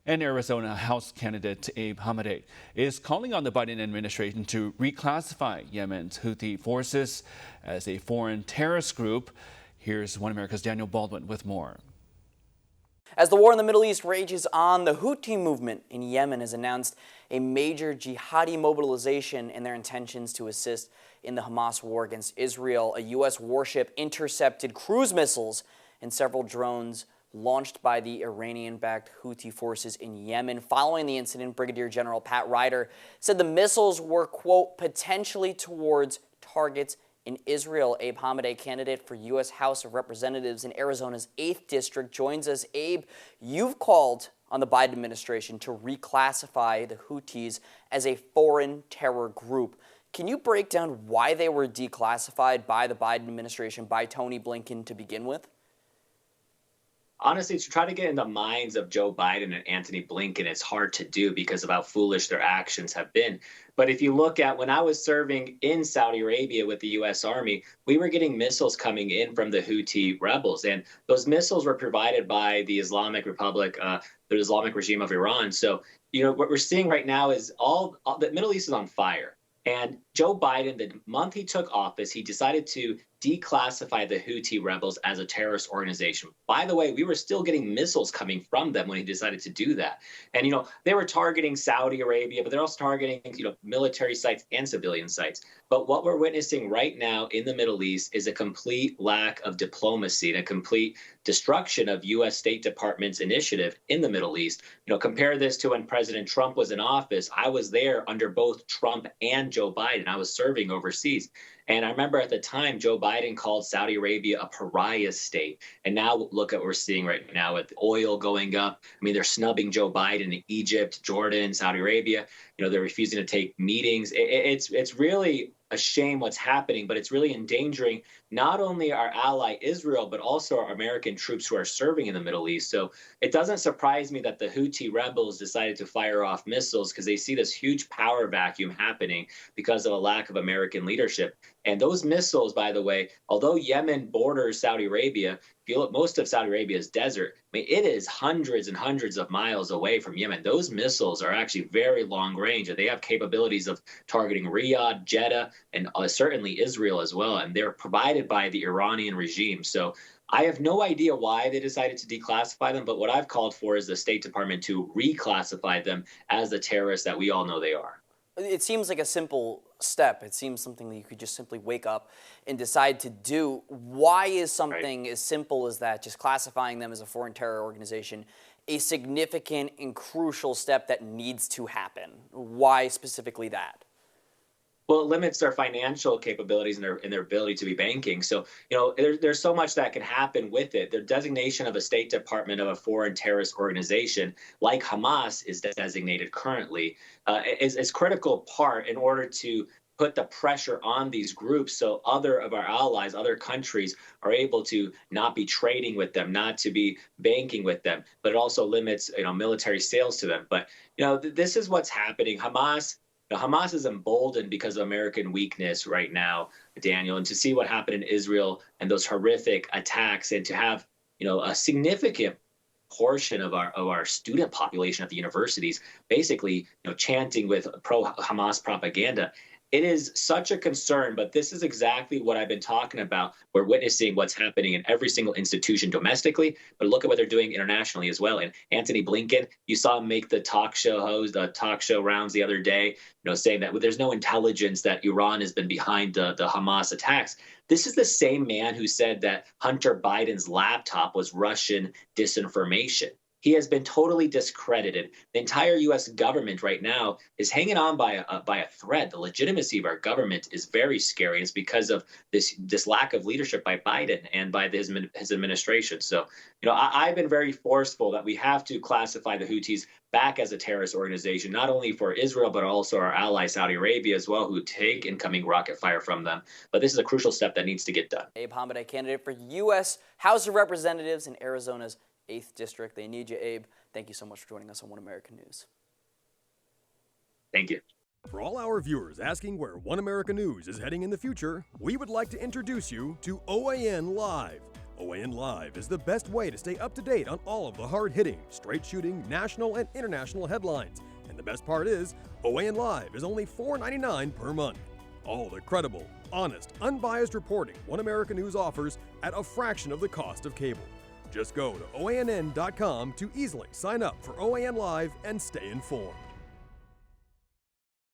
And Arizona House candidate Abe Hamadeh is calling on the Biden administration to reclassify Yemen's Houthi forces as a foreign terrorist group. Here's One America's Daniel Baldwin with more. As the war in the Middle East rages on, the Houthi movement in Yemen has announced a major jihadi mobilization in their intentions to assist in the Hamas war against Israel. A U.S. warship intercepted cruise missiles and several drones launched by the Iranian-backed Houthi forces in Yemen. Following the incident, Brigadier General Pat Ryder said the missiles were, quote, potentially towards targets in Israel. Abe Hamadeh, candidate for U.S. House of Representatives in Arizona's 8th District, joins us. Abe, you've called on the Biden administration to reclassify the Houthis as a foreign terror group. Can you break down why they were declassified by the Biden administration, by Tony Blinken to begin with? Honestly, to try to get in the minds of Joe Biden and Antony Blinken, it's hard to do because of how foolish their actions have been. But if you look at when I was serving in Saudi Arabia with the U.S. Army, we were getting missiles coming in from the Houthi rebels. And those missiles were provided by the Islamic Republic, the Islamic regime of Iran. So, what we're seeing right now is all the Middle East is on fire. And Joe Biden, the month he took office, he decided to declassify the Houthi rebels as a terrorist organization. By the way, we were still getting missiles coming from them when he decided to do that. And, they were targeting Saudi Arabia, but they're also targeting, military sites and civilian sites. But what we're witnessing right now in the Middle East is a complete lack of diplomacy and a complete destruction of U.S. State Department's initiative in the Middle East. Compare this to when President Trump was in office. I was there under both Trump and Joe Biden. I was serving overseas. And I remember at the time, Joe Biden called Saudi Arabia a pariah state. And now look at what we're seeing right now with oil going up. I mean, they're snubbing Joe Biden in Egypt, Jordan, Saudi Arabia. They're refusing to take meetings. It's really a shame what's happening, but it's really endangering not only our ally Israel, but also our American troops who are serving in the Middle East. So it doesn't surprise me that the Houthi rebels decided to fire off missiles because they see this huge power vacuum happening because of a lack of American leadership. And those missiles, by the way, although Yemen borders Saudi Arabia, if you look, most of Saudi Arabia is desert. I mean, it is hundreds and hundreds of miles away from Yemen. Those missiles are actually very long range, and they have capabilities of targeting Riyadh, Jeddah, and certainly Israel as well. And they're provided by the Iranian regime. So I have no idea why they decided to declassify them, but what I've called for is the State Department to reclassify them as the terrorists that we all know they are. It seems like a simple step. It seems something that you could just simply wake up and decide to do. Why is something as simple as that, just classifying them as a foreign terror organization, a significant and crucial step that needs to happen? Why specifically that? Well, it limits their financial capabilities and their ability to be banking. So, there's so much that can happen with it. The designation of a State Department of a foreign terrorist organization, like Hamas is designated currently, is critical part in order to put the pressure on these groups so other of our allies, other countries are able to not be trading with them, not to be banking with them, but it also limits, military sales to them. But, this is what's happening. Hamas is emboldened because of American weakness right now, Daniel, and to see what happened in Israel and those horrific attacks, and to have, a significant portion of our student population at the universities basically, chanting with pro-Hamas propaganda. It is such a concern, but this is exactly what I've been talking about. We're witnessing what's happening in every single institution domestically, but look at what they're doing internationally as well. And Antony Blinken, you saw him make the talk show rounds the other day, saying that there's no intelligence that Iran has been behind the Hamas attacks. This is the same man who said that Hunter Biden's laptop was Russian disinformation. He has been totally discredited. The entire U.S. government right now is hanging on by a thread. The legitimacy of our government is very scary. It's because of this lack of leadership by Biden and by his administration. So, I've been very forceful that we have to classify the Houthis back as a terrorist organization, not only for Israel, but also our ally Saudi Arabia as well, who take incoming rocket fire from them. But this is a crucial step that needs to get done. Abe Hamadeh, candidate for U.S. House of Representatives in Arizona's 8th District. They need you, Abe. Thank you so much for joining us on One American News. Thank you. For all our viewers asking where One American News is heading in the future, we would like to introduce you to OAN Live, OAN Live is the best way to stay up to date on all of the hard-hitting, straight-shooting, national and international headlines. And the best part is, OAN Live is only $4.99 per month. All the credible, honest, unbiased reporting One America News offers at a fraction of the cost of cable. Just go to OANN.com to easily sign up for OAN Live and stay informed.